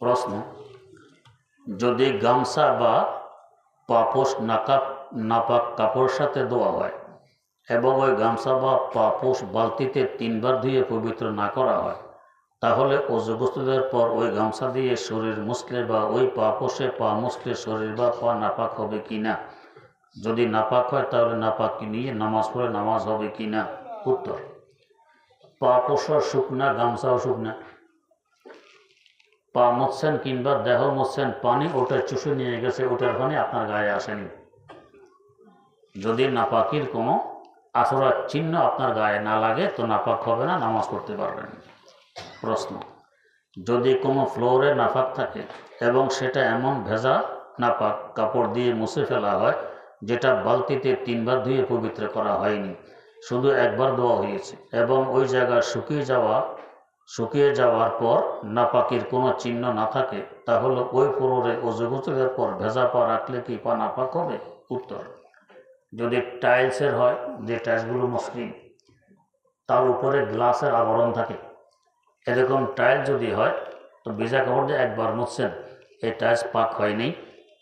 প্রশ্ন, যদি গামছা বা পাপোশ নাপাক কাপড়ের সাথে ধোয়া হয় এবং ওই গামছা বা পাপোশ বালতিতে 3 বার ধুয়ে পবিত্র না করা হয়, তাহলে অজু গোসলের পর ওই গামছা দিয়ে শরীর মুছলে বা ওই পাপোশে পা মুছলে শরীর বা পা নাপাক হবে কিনা? যদি নাপাক হয় তাহলে নাপাক নিয়ে নামাজ পড়ে নামাজ হবে কিনা? উত্তর, পাপোশও শুকনা, গামছাও শুকনা। পা মুছছেন কিংবা দেহ মুছছেন, পানি ওটা চুষে নিয়ে গেছে, ওটার পানি আপনার গায়ে আসেনি। যদি নাপাকির কোনো আছড়ার চিহ্ন আপনার গায়ে না লাগে তো নাপাক হবে না, নামাজ পড়তে পারবেন। প্রশ্ন, যদি কোনো ফ্লোরে নাপাক থাকে এবং সেটা এমন ভেজা নাপাক কাপড় দিয়ে মুছে ফেলা হয় যেটা বালতিতে 3 বার ধুয়ে পবিত্র করা হয়নি, শুধু একবার ধোয়া হয়েছে এবং ওই জায়গা শুকিয়ে যাওয়ার পর নাপাকির কোনো চিহ্ন না থাকে, তাহলে ওই ফ্লোরে অজু গোসলের পর ভেজা পা রাখলে কি পা নাপাক হবে? উত্তর, যদি টাইলসের হয়, যে টাইলসগুলো মসৃণ তার উপরে গ্লাসের আবরণ থাকে, এরকম টাইলস যদি হয় তো ভিজা কাপড় দিয়ে একবার মুছছেন, এই টাইলস পাক হয়নি,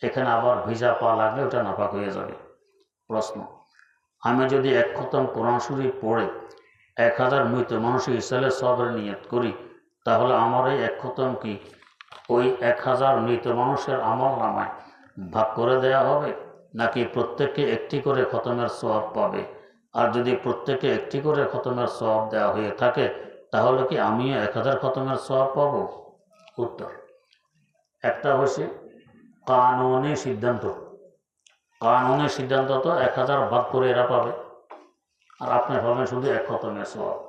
এখানে আবার ভিজা পা লাগলে ওটা নাপাক হয়ে যাবে। প্রশ্ন, আমি যদি 1 খতম কোরআন শরীফ পড়ে 1000 মৃত মানুষের ইসালের সওয়াবের নিয়ত করি, তাহলে আমার এই 1 খতম কি ওই 1000 মৃত মানুষের আমল নামায় ভাগ করে দেয়া হবে, নাকি প্রত্যেককে একটি করে খতমের সওয়াব পাবে? আর যদি প্রত্যেককে একটি করে খতমের সওয়াব দেওয়া হয়ে থাকে, তাহলে কি আমিও 1000 খতমের সওয়াব পাবো? উত্তর, একটা হচ্ছে কানুনি সিদ্ধান্ত। কানুনি সিদ্ধান্ত তো 1000 ভাগ করে এরা পাবে, আর আপনি পাবেন শুধু 1 খতমের সওয়াব।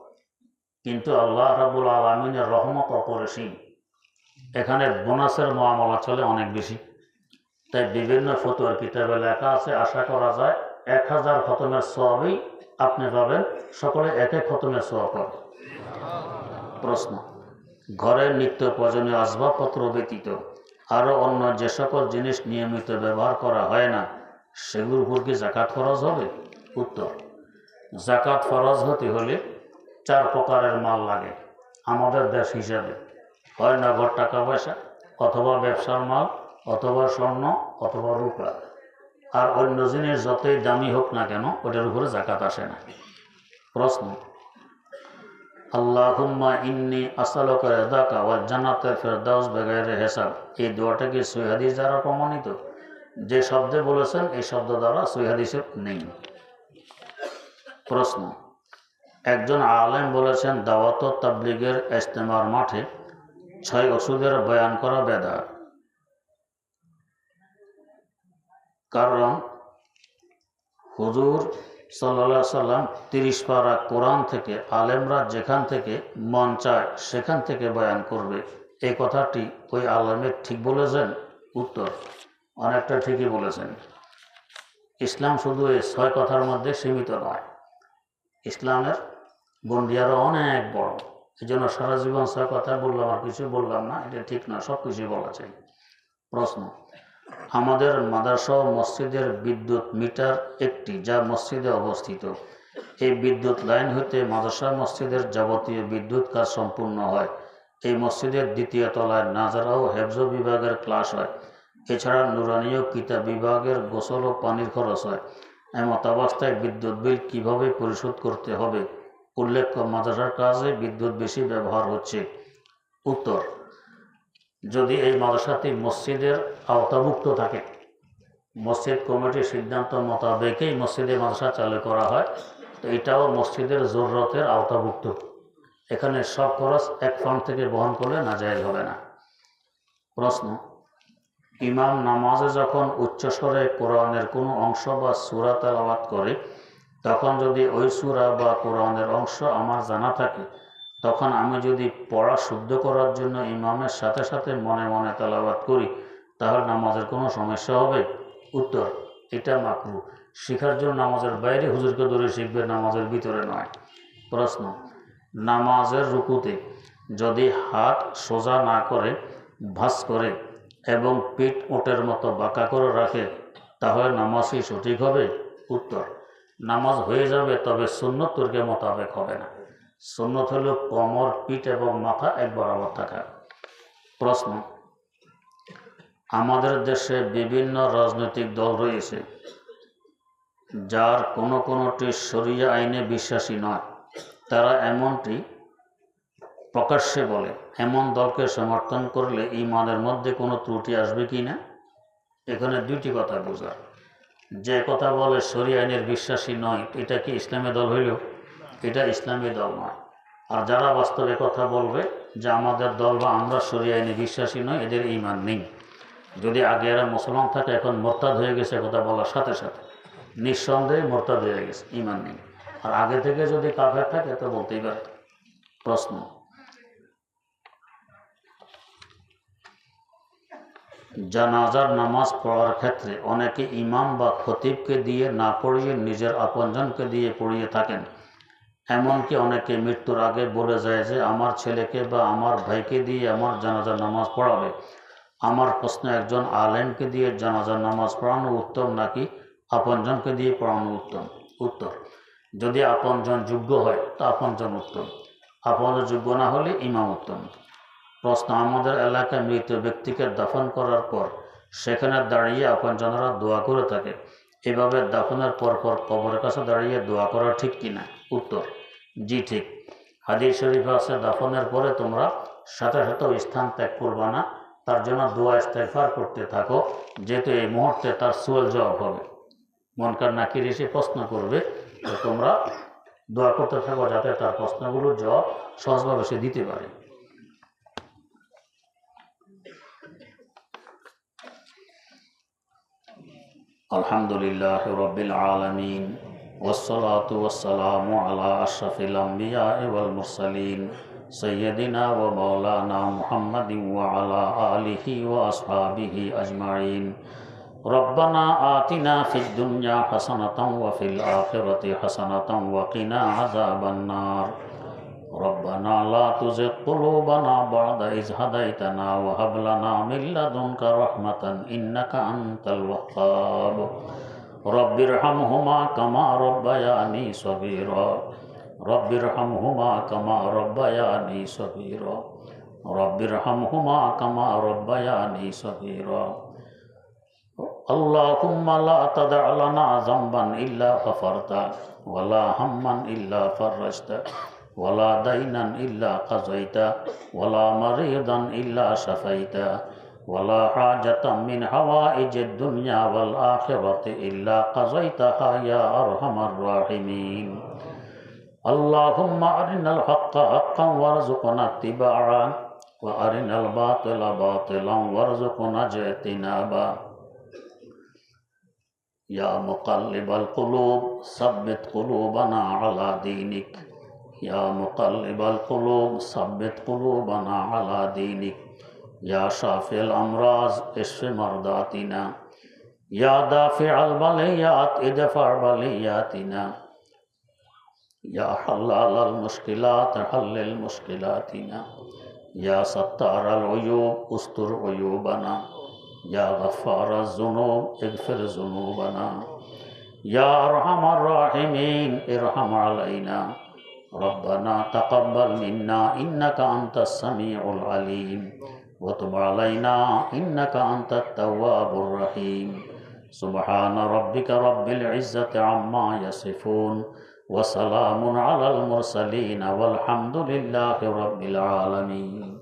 কিন্তু আল্লাহ রাব্বুল আলামিনের রহমত অপরিসীম, এখানে বোনাসের মামলা চলে অনেক বেশি। তাই বিভিন্ন ফতোয়ার কিতাবে লেখা আছে, আশা করা যায় 1000 খতমের সওয়াবই আপনি পাবেন, সকলে 1 খতমের সওয়াব পাবে। প্রশ্ন, ঘরের নিত্য প্রয়োজনীয় আসবাবপত্র ব্যতীত আরও অন্য যে সকল জিনিস নিয়মিত ব্যবহার করা হয় না, সেগুলোর উপর কি যাকাত ফরজ হবে? উত্তর, যাকাত ফরজ হতে হলে 4 প্রকারের মাল লাগে আমাদের দেশ হিসাবে, হয় নগদ টাকা পয়সা, অথবা ব্যবসার মাল, অথবা স্বর্ণ, অথবা রূপা। আর অন্য জিনিস যতই দামি হোক না কেন ওটার উপরে যাকাত আসে না। প্রশ্ন, আল্লাহুম্মা ইন্নী আসআলুকা রিদাকা ওয়াল জান্নাতাল ফিরদাউস বিগাইরি হিসাব, এই দোয়াটা কি সহিহ হাদিস দ্বারা প্রমাণিত? যে শব্দে বলেছেন এই শব্দ দ্বারা সহিহ হাদিসে নেই। প্রশ্ন, একজন আলেম বলেছেন দাওয়াত ও তাবলীগের ইজতেমার মাঠে 6 ওষুধের বয়ান করা বেদাত, কারণ হুজুর সাল্লাল্লাহু আলাইহি সাল্লাম 30 পারা কোরআন থেকে আলেমরা যেখান থেকে মন চায় সেখান থেকে বয়ান করবে, এই কথাটি ওই আলেমের ঠিক বলেছেন? উত্তর, অনেকটা ঠিকই বলেছেন। ইসলাম শুধু এই 6 কথার মধ্যে সীমিত নয়, ইসলামের গণ্ডি আরও অনেক বড়। এই জন্য সারা জীবন 6 কথা বললাম আর কিছু বললাম না, এটা ঠিক না, সব কিছুই বলা চাই। প্রশ্ন, আমাদের মাদ্রাসা ও মসজিদের বিদ্যুৎ মিটার একটি, যা মসজিদে অবস্থিত। এই বিদ্যুৎ লাইন হতে মাদ্রাসা মসজিদের যাবতীয় বিদ্যুৎ কাজ সম্পূর্ণ হয়। এই মসজিদের 2য় তলায় নাজারা ও হেফজ বিভাগের ক্লাস হয়। এছাড়া নুরানীয় কিতাব বিভাগের গোসল ও পানির খরচ হয়। এমত অবস্থায় বিদ্যুৎ বিল কিভাবে পরিশোধ করতে হবে? উল্লেখ্য, মাদ্রাসার কাজে বিদ্যুৎ বেশি ব্যবহার হচ্ছে। উত্তর, যদি এই মাদ্রাসাটি মসজিদের আওতাভুক্ত থাকে, মসজিদ কমিটির সিদ্ধান্ত মোতাবেকই মসজিদে মাদ্রাসা চালু করা হয়, তো এটাও মসজিদের জরুরতের আওতাভুক্ত। এখানে সব খরচ এক ফান্ড থেকে বহন করলে নাজায়েজ হবে না। প্রশ্ন, ইমাম নামাজে যখন উচ্চস্বরে কোরআনের কোনো অংশ বা সূরা তেলাওয়াত করে, তখন যদি ওই সূরা বা কোরআনের অংশ আমার জানা থাকে, তখন আমি যদি পড়া শুদ্ধ করার জন্য ইমামের সাথে সাথে মনে মনে তেলাওয়াত করি, তাহলে নামাজের কোনো সমস্যা হবে? উত্তর, এটা মাকরুহ। শিখার জন্য নামাজের বাইরে হুজুরকে ধরে শিখবে, নামাজের ভিতরে নয়। প্রশ্ন, নামাজের রুকুতে যদি হাত সোজা না করে ভাঁজ করে এবং পিঠ ওটের মতো বাঁকা করে রাখে, তাহলে নামাজ কি সঠিক হবে? উত্তর, নামাজ হয়ে যাবে, তবে সুন্নত তরিকা মোতাবেক হবে না। সুন্নত হল কোমর, পিঠ এবং মাথা এক বরাবর থাকা। প্রশ্ন, আমাদের দেশে বিভিন্ন রাজনৈতিক দল রয়েছে যার কোনোটি শরিয়া আইনে বিশ্বাসী নয়। তারা এমনটি প্রকাশ্যে বলে। এমন দলকে সমর্থন করলে ঈমানের মধ্যে কোনো ত্রুটি আসবে কি না? এখানে দুইটি কথা বোঝার। যে কথা বলে শরিয়া আইনের বিশ্বাসী নয়, এটা কি ইসলামী দল হইল? এটা ইসলামী দল নয়। আর যারা বাস্তবে কথা বলবে যে আমাদের দল বা আমরা শরিয়া আইনে বিশ্বাসী নয়, এদের ঈমান নেই। যদি আগে এরা মুসলমান থাকে, এখন মোরতাদ হয়ে গেছে কথা বলার সাথে সাথে, নিঃসন্দেহে মোরতাদ হয়ে গেছে, ঈমান নেই। আর আগে থেকে যদি কাফের থাকে তো বলতেই পারে। প্রশ্ন, জানাজার নামাজ পড়ার ক্ষেত্রে অনেকে ইমাম বা খতিবকে দিয়ে না পড়িয়ে নিজের আপনজনকে দিয়ে পড়িয়ে থাকেন। এমনকি অনেকে মৃত্যুর আগে বলে যায় যে আমার ছেলেকে বা আমার ভাইকে দিয়ে আমার জানাজার নামাজ পড়াবে। আমার প্রশ্ন, একজন আলেমকে দিয়ে জানাজার নামাজ পড়ানো উত্তম নাকি আপনজনকে দিয়ে পড়ানো উত্তম? উত্তর, যদি আপনজন যোগ্য হয় তা আপনজন উত্তম, আপনজন যোগ্য না হলে ইমাম উত্তম। প্রশ্ন, আমাদের এলাকায় মৃত ব্যক্তিকে দাফন করার পর সেখানে দাঁড়িয়ে আপনজনরা দোয়া করে থাকে। এভাবে দাফনের পর কবরের কাছে দাঁড়িয়ে দোয়া করা ঠিক কিনা? উত্তর, জি ঠিক। হাদিস শরীফ আছে, দাফনের পরে তোমরা সাথে সাথে স্থান ত্যাগ করবা না, তার জন্য দোয়া ইস্তেগফার করতে থাকো, যেহেতু এই মুহূর্তে তার সুয়াল জবাব হবে। মুনকার নাকির এসে প্রশ্ন করবে, তো তোমরা দোয়া করতে থাকো যাতে তার প্রশ্নগুলোর জবাব সহজভাবে সে দিতে পারে। আলহামদুলিল্লাহ রাব্বিল আলামিন ওয়াসসালাতু ওয়াসসালামু আলা আশরাফিল আমবিয়া ওয়াল মুরসালিন সাইয়্যিদিনা ওয়া মাওলানা মুহাম্মাদিন ওয়া আলা আলিহি ওয়া আসহাবিহি আজমাইন। রব্বানা আতিনা ফিদ দুনিয়া হাসানাতাও ওয়া ফিল আখিরাতি হাসানাতাও ওয়া কিনা আযাবান নার। রব্বানা লা তুযিগ কুলুবানা বা'দা ইয হাদাইতানা ওয়া হাব লানা মিন লাদুনকা রাহমাতান ইন্নাকা আনতাল ওয়াহ্হাব। রব্বিরহামহুমা কামা রাব্বায়ানি সগীরা। রব্বিরহামহুমা কামা রাব্বায়ানি সগীরা। রব্বিরহামহুমা কামা রাব্বায়ানি সগীরা। আল্লাহুম্মা লা তাদা' লানা যামবান ইল্লা গফারতা ওয়ালা হাম্মান ইল্লা ফাররাজতা ওয়ালা দাইনান ইল্লা কাযাইতা ওয়ালা মারিদান ইল্লা শাফাইতা ওয়ালা হাজাতাম মিন হাওয়াইজিদ দুনিয়া ওয়াল আখিরাতি ইল্লা কাযাইতাহা ইয়া আরহামার রাহিমিন। আল্লাহুম্মা আরিনাল হাক্কা হাক্কান ওয়ারযুকনা ইত্তিবা'a ওয়া আরিনাল বাতিলা বাতিলান ওয়ারযুকনা ইজতিনাবা। ইয়া মুকাল্লিবাল কুলুব সাব্বিত কুলুবানা আলা দীনিক। ইয়া মুকাল্লিবাল কুলুব সাব্বিত কুলুবানা আলা দীনিক। ইয়া শাফিল আমরাজ ইশফি মারদাতিনা। ইয়া দাফিআল বালিয়াত ইদফা বালিয়াতিনা। ইয়া হাল্লালাল মুশকিলাত হাল্লিল মুশকিলাতিনা। ইয়া সাত্তারাল উয়ুব উস্তুর উয়ুবানা। ইয়া গফফারাজ যুনুব ইগফির যুনুবানা। ইয়া আরহামার রাহিমিন ইরহাম আলাইনা। রব্বানা তাকাব্বাল মিন্না ইন্নাকা আনতাস সামিউল আলিম ওয়া তুব আলাইনা ইন্নাকা আনতাত তাওয়াবুর রহিম। সুবহানা রাব্বিকা রাব্বিল ইজ্জাতি আম্মা ইয়াসিফুন ওয়া সালামুন আলাল মুরসালিন ওয়াল হামদুলিল্লাহি রাব্বিল আলামিন।